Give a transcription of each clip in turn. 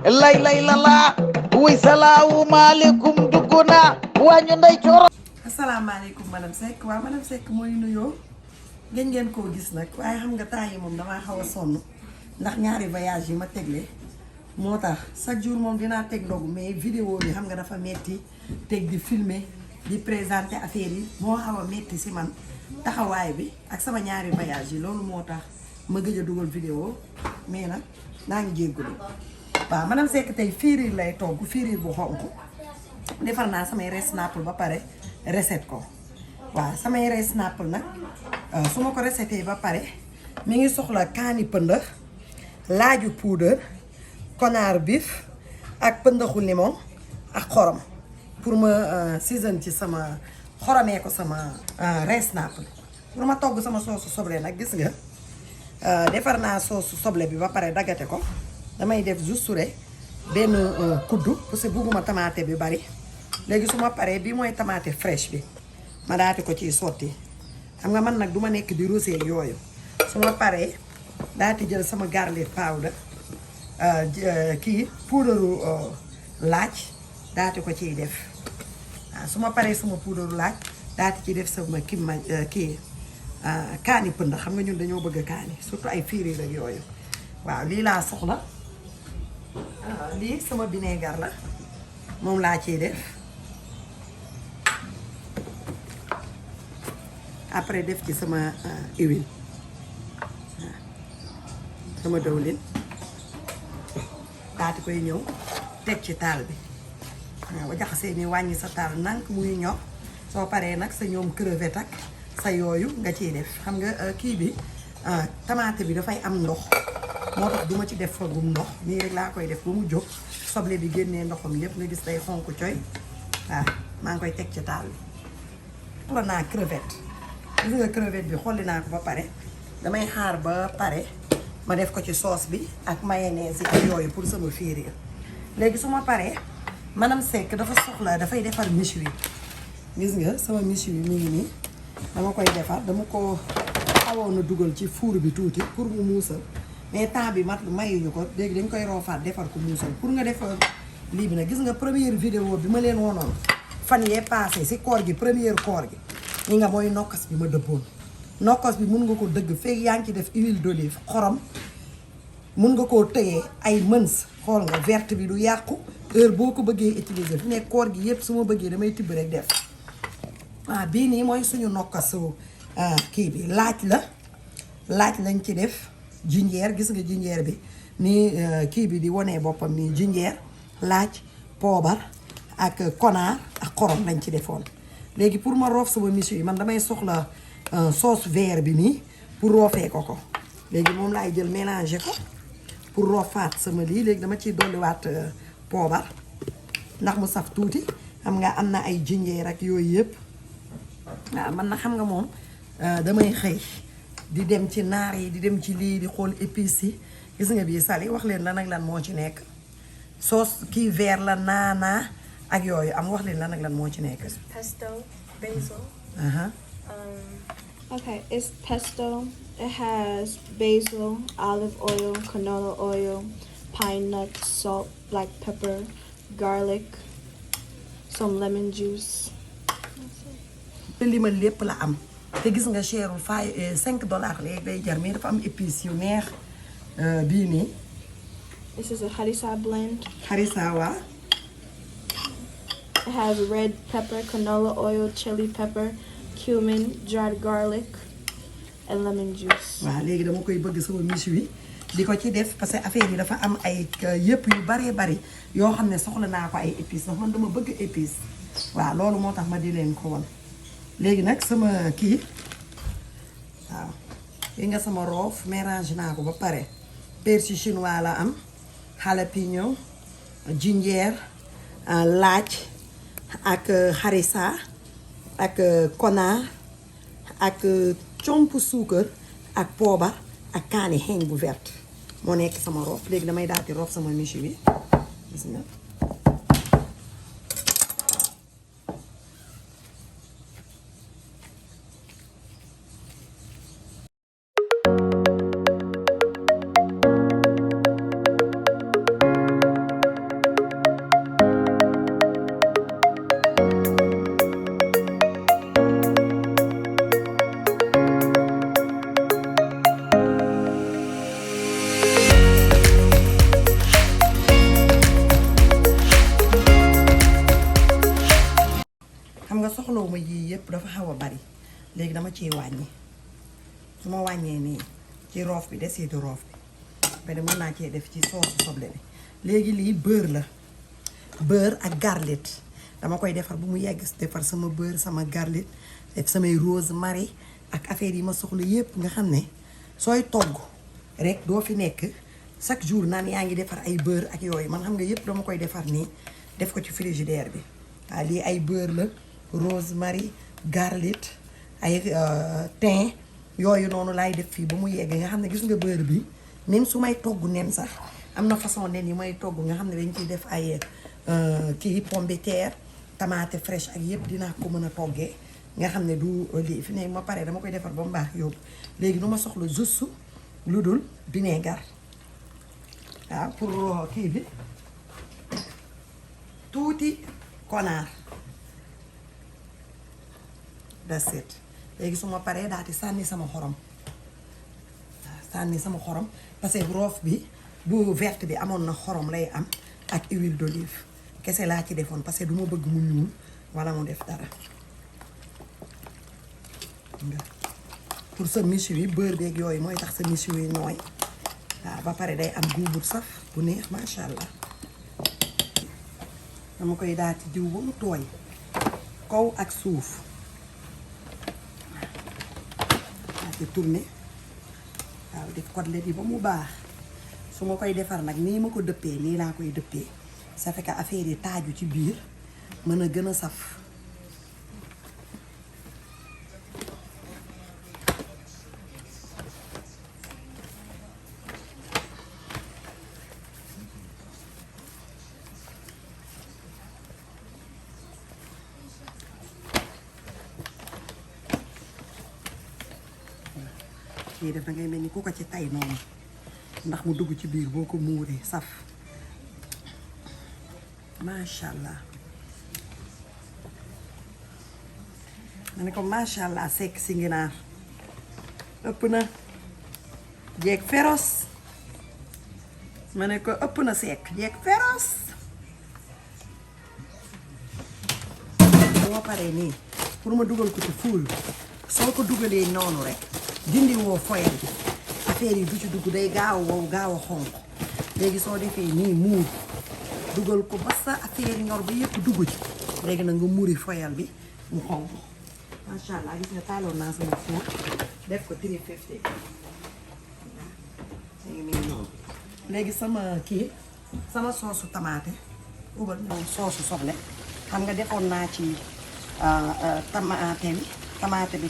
lay la wuy salaamaaleykum dugg naa wàññi nday cooro. asalaamaaleykum madame Seck waaw madame Seck mooy nuyoo gën ngeen koo gis nag waaye xam nga temps yi moom damaa xaw a sonn ndax ñaari voyage yi ma tegle moo tax chaque jour moom dinaa teg ndogu mais vidéo bi xam nga dafa metti teg di filmer di présenter affaire yi moo xaw a metti si man taxawaay bi ak sama ñaari voyage yi loolu moo tax ma gëj a dugal vidéo mais nag naa ngi jéggalu waaw madame Seck tey fiiriir lay togg fiiriir bu xonk defar naa samay res naple ba pare recette ko waaw samay res naple nag su ma ko recetee ba pare mi ngi soxla kaani pëndax laaju poudre konaar bif ak pëndaxu limon ak xorom pour ma season ci sama xoromee ko sama res naple pour ma togg sama soosu soble nag gis nga defar naa soosu soble bi ba pare daggate ko damay def juste rek benn kuddu parce que bugguma tamaate bi bari léegi su ma paree bi mooy tamaate fraîche bi ma daati ko ciy sotti xam nga man nag du ma nekk di rosé yooyu su ma paree daati jël sama garlic powder kii puudaru laaj daati ko ciy def waaw su ma paree sama puudaru laaj daati ci def sama kii kaani pënd xam nga ñun dañoo bëgg kaani surtout ay fiiriir ak yooyu waaw lii laa soxla lii sama vinaigre la moom laa ciy def après def ci sama huile sama dawlin daati koy ñëw teg ci taal bi waaw ba jaxasee ni wàññi sa taal nank muy ñor soo paree nag sa ñoom crevette ak sa yooyu nga ciy def xam nga kii bi tamaate bi dafay am ndox moo tax duma ci def fagum ndox nii rek laa koy def ba mu jóg soble bi génnee ndoxam yépp nga gis day xonk coy waaw maa ngi koy teg ci taal bi pour naa crevette gis nga crevette bi xolli naa ko ba pare damay xaar ba pare ma def ko ci sauce bi ak mayonnaise yi yooyu pour sama fiiriir léegi su ma paree madame Seck dafa soxla dafay defar méchoui gis nga sama méchoui mi ngi nii dama koy defar dama ko xawoon a dugal ci four bi tuuti pour mu muusal mais temps bi mat mayuñu ko léegi dañ koy roofaat defar ko muusal pour nga defar lii bi nag gis nga première vidéo bi ma leen wonoon fan yee passé si koor gi première koor gi ñi nga mooy nokkas bi ma dëbboon nokkas bi mun nga ko dëgg fekk yaa ngi ci def huile d'olive xorom mun nga koo tëyee ay mëns xool nga verte bi du yàqu heure boo ko bëggee utiliser fi nekk koor gi yépp su ma bëggee damay tibb rek def waaw bii nii mooy suñu nokkasu kii bi laaj lañ ci def jinjeer gis nga jinjeer bi nii kii bi di wonee boppam nii jinjeer laaj poobar ak konaar ak xorom lañ ci defoon léegi pour ma roof sama méchoui yi man damay soxla sauce vert bi nii pour roofee ko léegi moom laay jël mélanger ko pour roofaat sama lii léegi dama ciy dolliwaat poobar ndax mu saf tuuti xam nga am na ay jinjeer ak yooyu yëpp waaw man na xam nga moom damay xëy di dem ci naar yi di dem ci lii di xool épices yi gis nga bii sali wax leen lan ak lan moo ci nekk sauce kii vert la naanaa ak yooyu am wax leen lan ak lan moo ci nekk. Pesto, basil. Okay, it's pesto. It has basil, olive oil, canola oil, pine nuts, salt, black pepper, garlic, some lemon juice. li ma lépp la am te gis nga cherul $5 léegi day jar mais dafa am épices yu neex bii nii. This is a harissa blend. Harissa waa. It has red pepper, canola oil, chili pepper, cumin, dried garlic, and lemon juice. waaw léegi dama koy bëgg sama méchoui di ko ci def parce que affaire yi dafa am ay yëpp yu baree bari yoo xam ne soxla naa ko ay épices ndax man dama bëgg épices waaw loolu moo tax ma di leen ko won léegi nag sama kii waaw yi nga sama roof mélange naa ko ba pare persil chinois la am jalapeno jinjeer laaj ak harissa ak konaar ak comp suukar ak poobar ak kaani xeeñ bu verte moo nekk sama roof léegi damay daal di roof sama méchoui bi gis nga ëpp dafa xaw a bari léegi dama ciy wàññi su ma wàññee nii ci roof bi desitu roof bi ba mën naa cee def ci soosu soble bi léegi lii beurre la beurre ak garlic dama koy defar bu mu yegg defar sama beurre sama garlic def samay rosemary ak affaire yi ma soxla yépp nga xam ne sooy togg rek doo fi nekk chaque jour naan yaa ngi defar ay beurre ak yooyu man xam nga yépp dama koy defar nii def ko ci frigidaire bi waaw lii ay beurre la rosemary garlic ay thym yooyu noonu laay def fii ba mu yegg nga xam ne gis nga beurre bi même su may togg nen sax am na façon nen yi may togg nga xam ne dañ ciy def ay kii pomme de terre tomate fraîche ak yépp dinaa ko mën a toggee nga xam ne du lii fi ne ma pare dama koy defar ba mu baax yóbbu léegi nu ma soxla juste lu dul vinaigre waaw pour kii bi tuuti konaar that's it léegi su ma paree daal di sànni sama xorom waaw sànni sama xorom parce que roof bi bu verte bi amoon na xorom lay am ak huile d'olive kese laa ci defoon parce que du ma bëgg mu ñuul wala mu def dara pour sa méchoui yi beurre beeg yooyu mooy tax sa méchoui yi nooy waaw ba pare day am goût bu saf bu neex macha allah dama koy daal di diw ba mu tooy kaw ak suuf daal di tourner waaw def côtelette yi ba mu baax su ma koy defar nag nii ma ko dëppee nii laa koy dëppee ça fait que affaire yi taaju ci biir mën a gën a saf kii def da ngay mel ni ku ko ci tay noonu ndax mu dugg ci biir boo ko muuree saf macha allah ma ne ko macha allah sekk si nginaar ëpp na jeeg féroce ma ne ko ëpp na sekk jeeg féroce boo paree nii pour ma dugal ko ci fuul soo ko dugalee noonu rek dindi woo foyal bi affaire yi du ci dugg day gaaw wow gaaw a xonq léegi soo defee nii muur dugal ko ba sa affaire ñor ba yëpp dugg ci léegi nag nga muri foyal bi mu xonq macha allah gis nga taaloon naa sama four def ko 350 léegi sama kii sama soosu tamaate ubal moom soosu soble xam nga defoon naa ci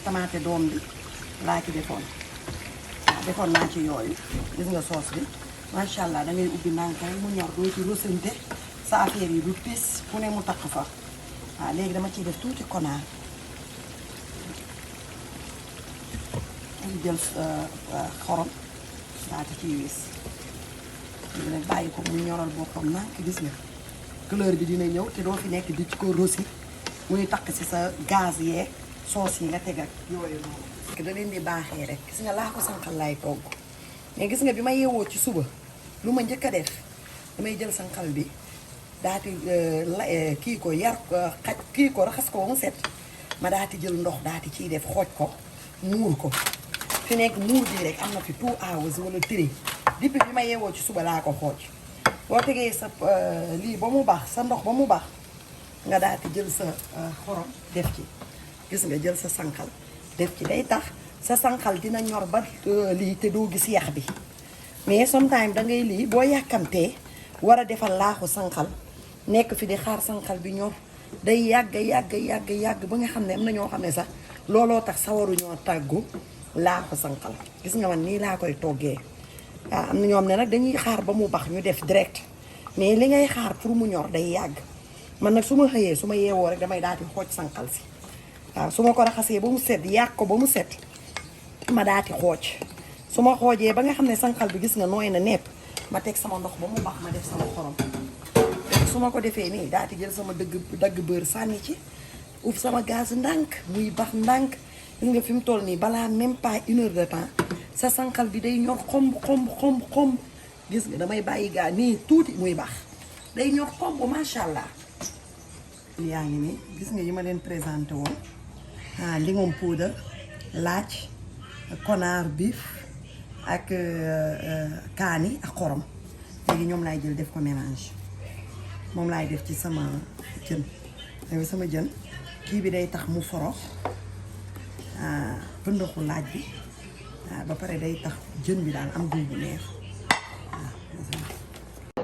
tamaate doom bi laa ci defoon waaw defoon naa ci yooyu gis nga soos bi macha allah da ngay ubbi nànkay mu ñor doo ci rosante sa affaire yi du pis fu ne mu takk fa waaw léegi dama ciy def tuuti konaar dañu jël xorom daati ciy wis léegi nag bàyyi ko mu ñoral boppam nànk gis nga couleur bi dina ñëw te doo fi nekk di ci ko rosi muy takk ci sa gaz yee soos yi nga teg ak yooyu noonu da leen di baaxee rek gis nga laa ko sànqal laay togg mais gis nga bi ma yeewoo ci suba lu ma njëkk a def damay jël sànqal bi daati kii ko yar xaj kii ko raxas ko ba mu set ma daati jël ndox daati ciy def xooj ko muur ko fi nekk muur bii rek am na fi 2 hours wala 3 depuis bi ma yeewoo ci suba laa ko xooj boo tegee sa lii ba mu baax sa ndox ba mu baax nga daati jël sa xorom def ci gis nga jël sa sànqal def ci day tax sa sànqal dina ñor ba lii te doo gis yax bi mais sometimes da ngay lii boo yàkkamtee war a defal laaxu sànqal nekk fi di xaar sànqal bi ñor day yàgg ba nga xam ne am na ñoo xam ne sax looloo tax sawaruñoo tàggu laaxu sànqal gis nga man nii laa koy toggee waaw am na ñoom ne nag dañuy xaar ba mu bax ñu def direct mais li ngay xaar pour mu ñor day yàgg man nag su ma xëyee su ma yeewoo rek damay daal di xooj sànqal si waaw su ma ko raxasee ba mu set yàq ko ba mu set ma daati xooj su ma xoojee ba nga xam ne sànqal bi gis nga nooy na nepp ma teg sama ndox ba mu baax ma def sama xorom su ma ko defee nii daati jël sama dagg beurre sànni ci uf sama gaz ndànk muy bax ndànk gis nga fi mu toll nii balaa même pas 1 heure de temps sa sànqal bi day ñor xomb gis nga damay bàyyi gaa nii tuuti muy baax day ñor xomb macha allah. yaa ngi nii gis nga yi ma leen présenté woon limon poudre laaj connard beef ak kaani ak xorom léegi ñoom laay jël def ko mélange moom laay def ci sama jën léegi sama jën kii bi day tax mu forox pëndaxu laaj bi ba pare day tax jën bi daal am guub bu neex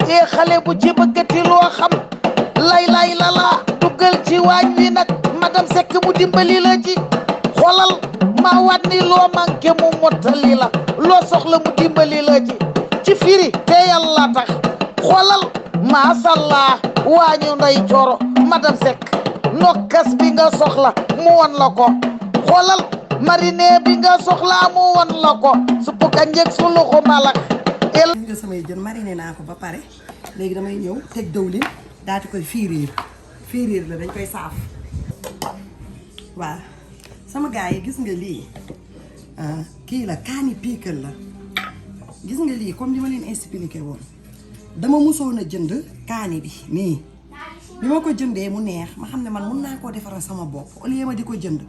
te xale bu ci bëggati loo xam lay la duggal ci waañ wi nag madame Seck mu dimbali la ci xoolal maa waat ni loo manqué mu mottali la loo soxla mu dimbali la ci firi te yàlla tax xoolal maasàllaa waañu nday coro madame Seck nokkas bi nga soxla mu won la ko xoolal marine bi nga soxla mu won la ko suppu kanjeg su luxu mbalax nga samay jën mariné naa ko ba pare léegi damay ñëw teg dawlin daati koy fiiriir la dañ koy saaf waaw sama gars yi gis nga lii kii la kaani piikal la gis nga lii comme li ma leen expliqué woon dama musoon a jënd kaani bi nii bi ma ko jëndee mu neex ma xam ne man mun naa koo defaral sama bopp au lieu ma di ko jënd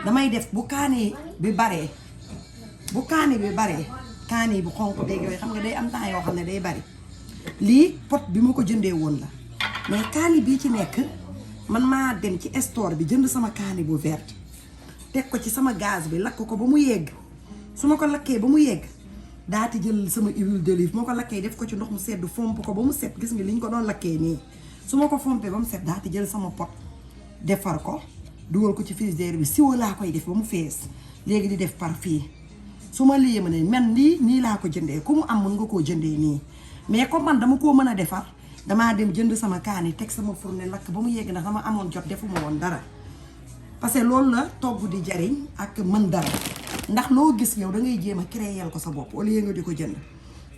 damay def bu kaani bi baree kaani bu xonq beeg yooyu xam nga day am temps yoo xam ne day bari lii pot bi ma ko jëndee woon la mais kaani bii ci nekk man maa dem ci store bi jënd sama kaani bu verte teg ko ci sama gaz bi lakk ko ba mu yegg su ma ko lakkee ba mu yegg daati jël sama huile d'olive moo ko lakkee def ko ci ndox mu sedd fomp ko ba mu set gis nga li ñu ko doon lakkee nii su ma ko fompee ba mu set daati jël sama pot defar ko dugal ko ci frigidaire bi siwo laa koy def ba mu fees léegi di def par fii su ma lii ma ne man lii nii laa ko jëndee ku mu am mën nga koo jëndee nii mais comme man dama koo mën a defar damaa dem jënd sama kaani teg sama fourne lakk ba mu yegg ndax dama amoon jot defuma woon dara parce que loolu la togg di jariñ ak mën dara ndax loo gis yow da ngay jéem a créer ko sa bopp au lieu nga di ko jënd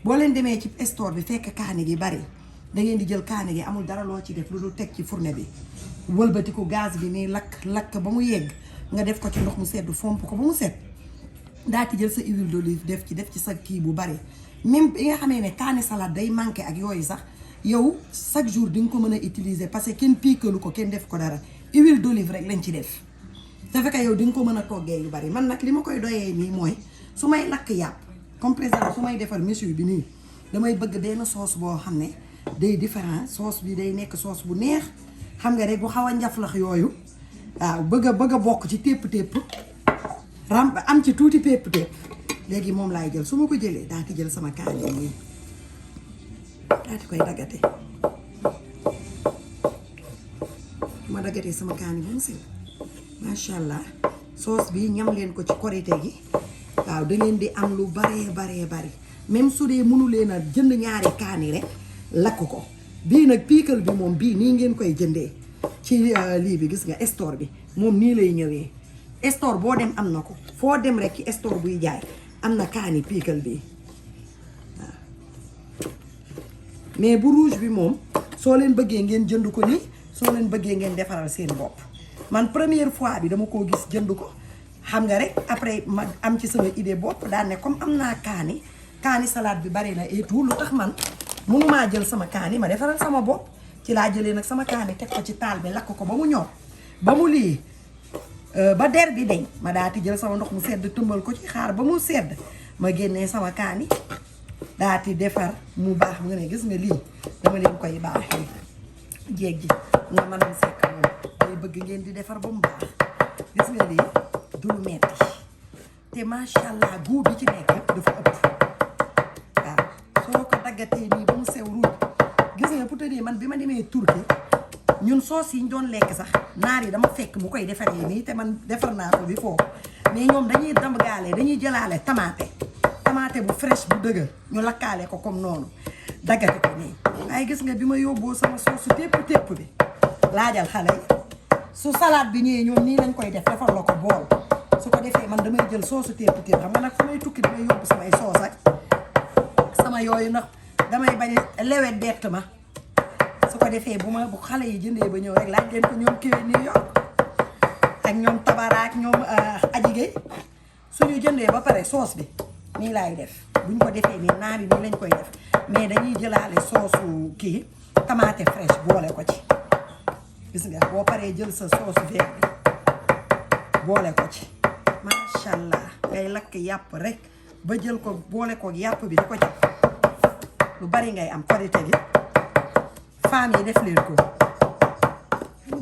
boo leen demee ci store bi fekk kaani gi bari da ngeen di jël kaani gi amul dara loo ci def lu dul teg ci fourne bi wëlbati ko gaz bi nii lakk ba mu yegg nga def ko ci ndox mu sedd fomp ko ba mu set daati jël sa huile d'olive def ci sa kii bu bari même bi nga xamee ne kaani salade day manqué ak yooyu sax yow chaque jour di nga ko mën a utiliser parce que kenn piikalu ko kenn def ko dara huile d'olive rek lañ ci def te fekk yow di nga ko mën a toggee yu bari man nag li ma koy doyee nii mooy su may lakk yàpp comme par exemple su may defar méchoui bi nii damay bëgg benn sauce boo xam ne day différent sauce bi day nekk sauce bu neex xam nga rek bu xaw a njaflax yooyu waaw bëgg a bokk ci tépp am ci tuuti tépp léegi moom laay jël su ma ko jëlee daati jël sama kaani nii daati koy daggate ma daggatee sama kaani ba mu sew macha allah sauce bi ñam leen ko ci korité gi waaw da ngeen di am lu baree bari même su dee mënu leen a jënd ñaari kaani rek lakk ko bii nag piikal bi moom bii nii ngeen koy jëndee ci lii bi gis nga store bi moom nii lay ñëwee store boo dem am na ko foo dem rek ci store buy jaay am na kaani piikal bi waaw mais bu rouge bi moom soo leen bëggee ngeen jënd ko nii soo leen bëggee ngeen defaral seen bopp man première fois bi dama koo gis jënd ko xam nga rek après ma am ci sama idée bopp daan ne comme am naa kaani salade bi bari na et tout lu tax man mënumaa jël sama kaani ma defaral sama bopp ci laa jëlee nag sama kaani teg ko ci taal bi lakk ko ba mu ñor ba mu lii ba der bi deñ ma daati jël sama ndox mu sedd tëmbal ko ci xaar ba mu sedd ma génnee sama kaani daati defar mu baax mu ne gis nga lii dama leen koy baaxee jéeg ji nga mën a sekk moom day bëgg ngeen di defar ba mu baax gis nga lii du lu metti te macha allah goût bi ci nekk dafa ëpp waaw soo ko daggatee nii ba mu sew ruuj gis nga pour te dire man bi ma demee Turquie ñun soos yi ñu doon lekk sax naar yi dama fekk mu koy defaree nii te man defar naa ko bi foofu mais ñoom dañuy dambgaale dañuy jëlaale tamaate bu fresh bu dëgër ñu lakkaale ko comme noonu daggate ko nii waaye gis nga bi ma yóbboo sama soosu tépp bi laajal xale yi su salade bi ñëwee ñoom nii lañ koy def defal la ko bool su ko defee man damay jël soosu tépp xam nga nag fu may tukki damay yóbbu samay soos ak sama yooyu ndax damay bañ lewet bett ma su ko defee bu xale yi jëndee ba ñëw rek laaj leen ko ñoom kéwé New York ak ñoom tabara ak ñoom ajigéey suñu jëndee ba pare soos bi nii laay def buñ ko defee nii naar yi nii lañ koy def mais dañuy jëlaale soosu kii tomate fraîche boole ko ci gis nga boo paree jël sa soosu vert bi boole ko ci macha allah ngay lakk yàpp rek ba jël ko boole ko yàpp bi di ko ci lu bari ngay am korite gi femmes yi def leen ko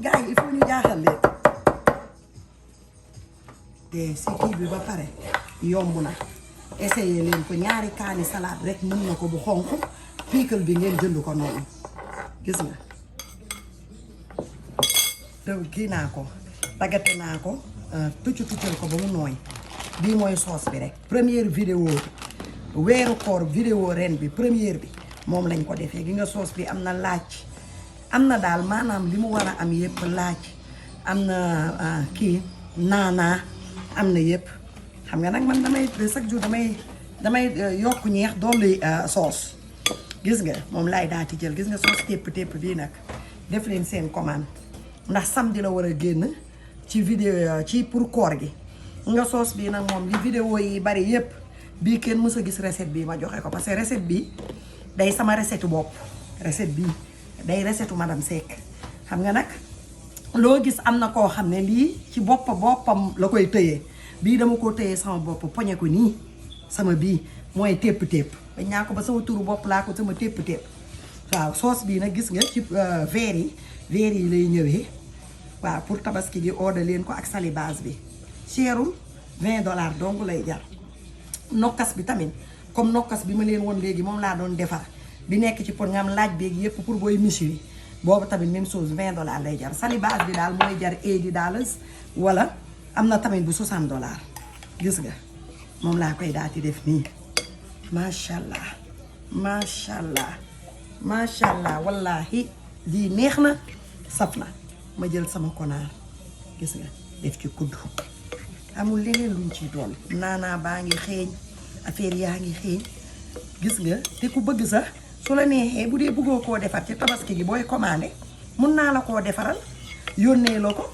gars yi il faut ñu jaaxal leen te si kii bi ba pare yomb na essayé leen ko ñaari kaani salade rek mën na ko bu xonq pickle bi ngeen jënd ko noonu gis nga tew kii naa ko daggate naa ko tuccal ko ba mu nooy bii mooy sauce bi rek première vidéo weeru koor vidéo ren bi première bi moom lañ ko defee gi nga sauce bi am na laaj am na daal maanaam li mu war a am yëpp laaj am na kii naanaa am na yëpp xam nga nag man damay chaque jour damay yokk ñeex dolli sauce gis nga moom laay daal di jël gis nga sauce tépp bii nag def leen seen commande ndax samedi la war a génn ci vidéo ci pour koor gi nga sauce bii nag moom li vidéo yi bari yëpp bii kenn mës a gis recette bii ma joxe ko parce que recette bi day sama recette bopp recette bii day recette madame Seck xam nga nag loo gis am na koo xam ne lii ci boppam la koy tëyee bii dama ko tëyee sama bopp poñe ko nii sama bii mooy tépp bañ naa ko ba sama turu bopp laa ko sama tépp waaw sauce bii nag gis nga ci verre yi lay ñëwee waaw pour tabaski gi order leen ko ak salibase bi cherul $20 donc lay jar nokkas bi tamit comme nokkas bi ma leen woon léegi moom laa doon defar bi nekk ci pot nga am laaj beeg yëpp pour booy misiri boobu tamit même chose $20 lay jar salibase bi daal mooy jar $80 wala am na tamit bu $60 gis nga moom laa koy daal di def nii macha allah macha allah macha allah wallahi di neex na saf na ma jël sama konaar gis nga def ci kudd amul leneen luñ ciy doon naanaa baa ngi xeeñ affaire yaa ngi xeeñ gis nga te ku bëgg sax su la neexee bu dee bëggoo koo defar ci tabaski gi booy commandé mun naa la koo defaral yónnee la ko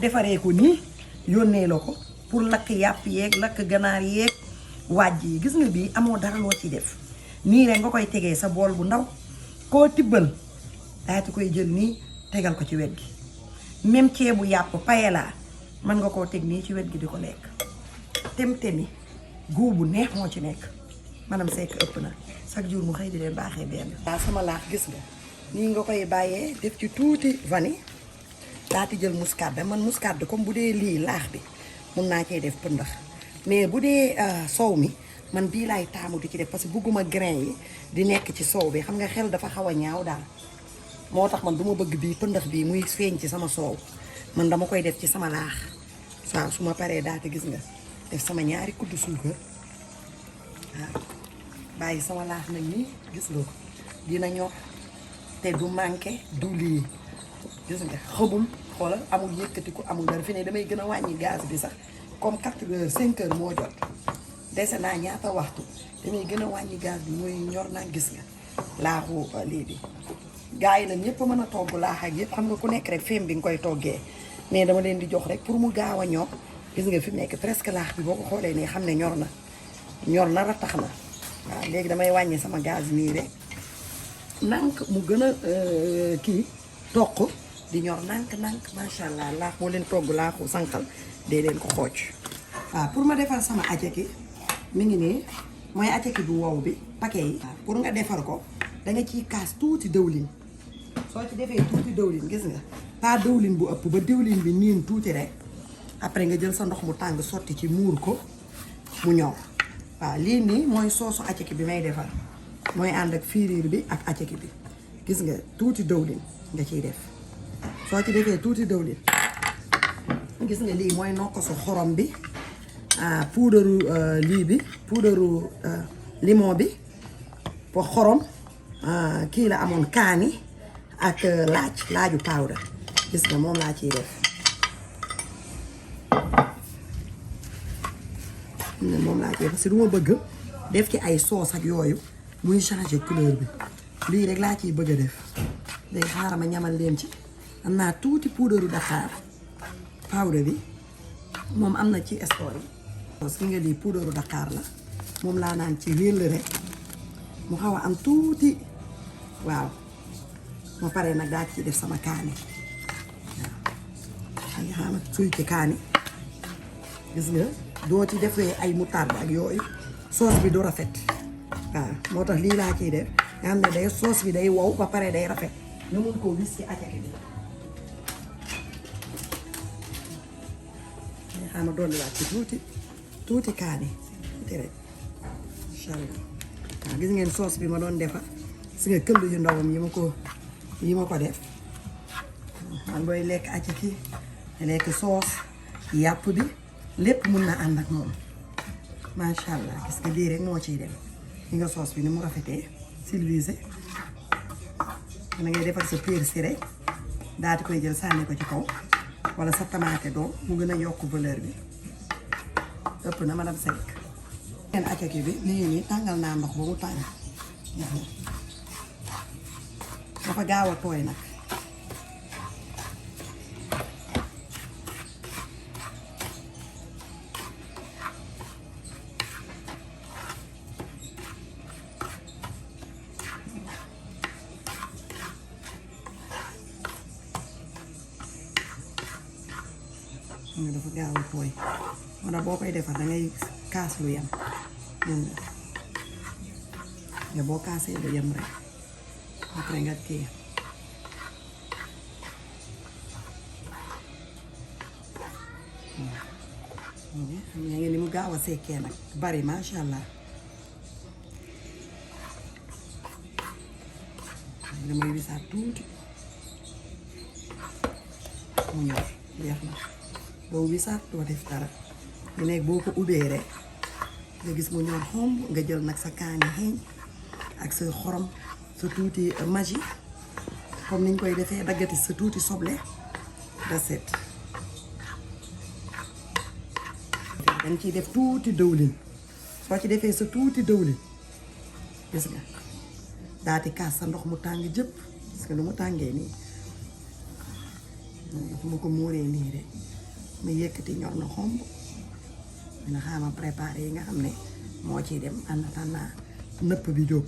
defaree ko nii yónnee la ko pour lakk yàpp yeeg lakk ganaar yeeg wàjj yi gis nga bii amoo dara loo ci def nii rek nga koy tegee sa bool bu ndaw koo tibbal daati koy jël nii tegal ko ci wet gi même ceebu yàpp payelaa mën nga koo teg nii ci wet gi di ko lekk tem-temi góob bu neex moo ci nekk madame Seck ëpp na chaque jour mu xëy di leen baaxee benn waaw sama laax gis nga nii nga koy bàyyee def ci tuuti vanille daati jël muscade man muscade comme bu dee lii laax bi mun naa cee def pëndax mais bu dee soow mi man bii laay taamu di ci def parce que bugguma grain yi di nekk ci soow bi xam nga xel dafa xaw a ñaaw daal moo tax man du ma bëgg bii pëndax bii muy feeñ ci sama soow man dama koy def ci sama laax waaw su ma paree daate gis nga def sama ñaari kuddu suukar waaw bàyyi sama laax nag nii gis nga ko dina ñor te du manqué du lii gis nga xamul xoolal amul yëkkatiku amul dara fi ne damay gën a wàññi gaz bi sax comme 4 heures 5 heures moo jot dese naa ñaata waxtu damay gën a wàññi gaz bi mooy ñor naa gis nga laaxu lii bi gars yi nag ñëpp a mën a togg laax ak yëpp xam nga ku nekk rek feem bi nga koy toggee mais dama leen di jox rek pour mu gaaw a ñor gis nga fi mu nekk presque laax bi boo ko xoolee nii xam ne ñor na ratax na waaw léegi damay wàññi sama gaz nii rek nànk mu gën a kii toq di ñor nànk macha allah laax moo leen togg laaxu sànqal dee leen ko xooj waaw pour ma defar sama aceki mi ngi nii mooy aceki bu wow bi paquet yi pour nga defar ko da nga ciy kaas tuuti dëwlin soo ci defee tuuti dëwlin gis nga pas dëwlin bu ëpp ba dëwlin bi niin tuuti rek après nga jël sa ndox mu tàng sotti ci muur ko mu ñor waaw lii nii mooy soosu aceki bi may defar mooy ànd ak fiiriir bi ak aceki bi gis nga tuuti dëwlin nga ciy def soo ci defee tuuti dëwlin gis nga lii mooy nokkosu xorom bi puudaru lii bi puudaru limon bi pour xorom kii la amoon kaani ak laaju powder gis nga moom laa ciy def moom laa ciy def parce que du ma bëgg def ci ay sauce ak yooyu muy changer couleur bi lii rek laa ciy bëgg a def léegi xaaral ma ñamal leen ci am naa tuuti puudaru Dakar powder bi moom am na ci store yi parce que nga lii puudaru Dakar la moom laa naan ci réel rek mu xaw a am tuuti waaw ma pare nag daa ci def sama kaani waaw nga xam suy ci kaani gis nga doo ci defee ay moutarde ak yooyu sauce bi du rafet waaw moo tax lii laa ciy def nga xam ne day sauce bi day wow ba pare day rafet nga mun koo wis ci acake bi nga xam ne dolliwaat ci tuuti kaani tuuti rek incha allah waaw gis ngeen sauce bi ma doon defar si nga këll yu ndawam yi ma ko def man booy lekk acaki lekk sauce yàpp bi lépp mun na ànd ak moom macha allah gis nga lii rek moo ciy dem li nga sauce bi ni mu rafetee civilisé da ngay defar sa persil rek daal di koy jël sànni ko ci kaw wala sa tamaate doom mu gën a yokk valeur bi ëpp na madame Seck ngeen acaki bi nii nii tàngal naa ndox ba mu tàng dafa gaaw a tooy nag nga dafa gaaw a tooy moo tax boo koy defar da ngay kaas lu yem nga boo kaasee lu yem rek après nga kii xam nga ni mu gaaw a sekkee nag bari macha allah damay wisaat tuuti mu ñor jeex na boo wisaat doo def dara ñu nekk boo ko ubbee rek nga gis mu ñor xomb nga jël nag sa kaani xeeñ ak sa xorom sa tuuti magi comme niñ koy defee daggati sa tuuti soble da set dañ ciy def tuuti dëwlin soo ci defee sa tuuti dëwlin gis nga daati kaas sa ndox mu tàng jëpp parce que lu mu tàngee nii fu ma ko muuree nii rek ma yëkkati ñor na xomb dina xaama préparé yi nga xam ne moo ciy dem ànd naa nëpp bi jóg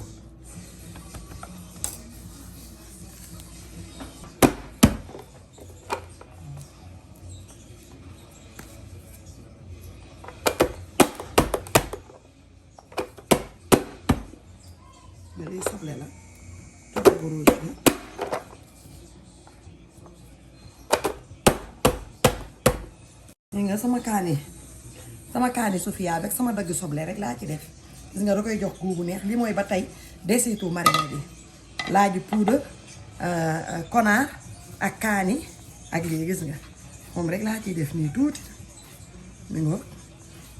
nga lii soble la tuuti bu rouge bi li nga sama kaani Sofia rek sama dagg soble rek laa ci def gis nga da koy jox guubu neex li mooy ba tey desitu marine bi laaju poudre konaar ak kaani ak lii gis nga moom rek laa ciy def nii tuuti mi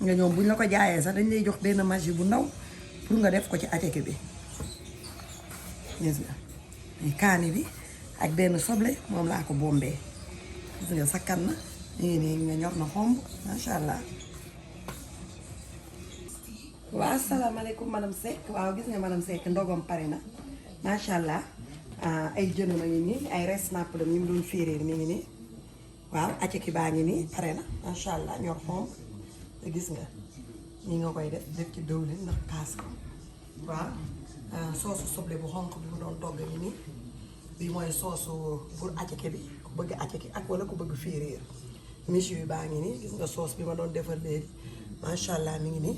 nga ñoom buñ la ko jaayee sax dañ lay jox benn magie bu ndaw pour nga def ko ci ateke bi gis nga kaani bi ak benn soble moom laa ko bombee gis nga sakkan na nii nga ñor na xomb macha allah. waaw asalaamaaleykum madame Seck waaw gis nga madame Seck ndogom pare na macha allah ay jën ma ngi nii ay res napp la ñu doon féeréer mi ngi nii waaw aceki baa ngi nii pare na macha allah ñor xomb te gis nga nii nga koy def ci dëwlin ndax kaas ko waaw soosu soble bu xonq bi mu doon togg ni nii bi mooy soosu pour aceke bi ku bëgg aceke ak wala ku bëgg féeréer monsieur yu baa ngi nii gis nga soos bi ma doon defar léegi macha allah mi ngi nii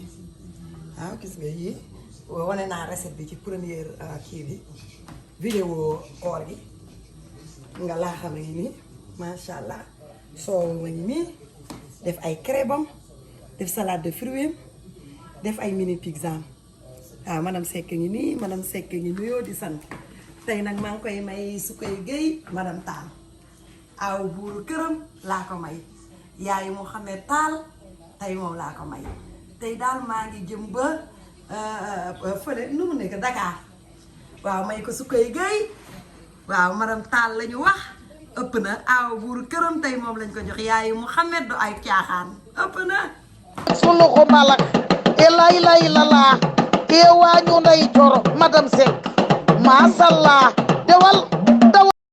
waaw gis nga yii wane naa recette bi ci première kii bi vidéo koor gi nga laa xam ne nii macha allah soow ma ngi nii def ay crêpes def salade de fruits def ay mini pizza waaw madame Seck ngi nii madame Seck ngi nuyoo di sant tey nag maa ngi koy may su koy géy madame Tall aw buuru këram laa ko may yaayu Mouhamed Tall tey moom laa ko may tey daal maa ngi jëm ba fële nu mu nekk Dakar waaw may ko su koy géy waaw madame Tall la ñu wax ëpp na aw buuru këram tey moom lañ ko jox yaayu Mouhamed du ay caaxaan ëpp na sulu ko malak e lay lala e wañu nday joro madame Seck masallah dewal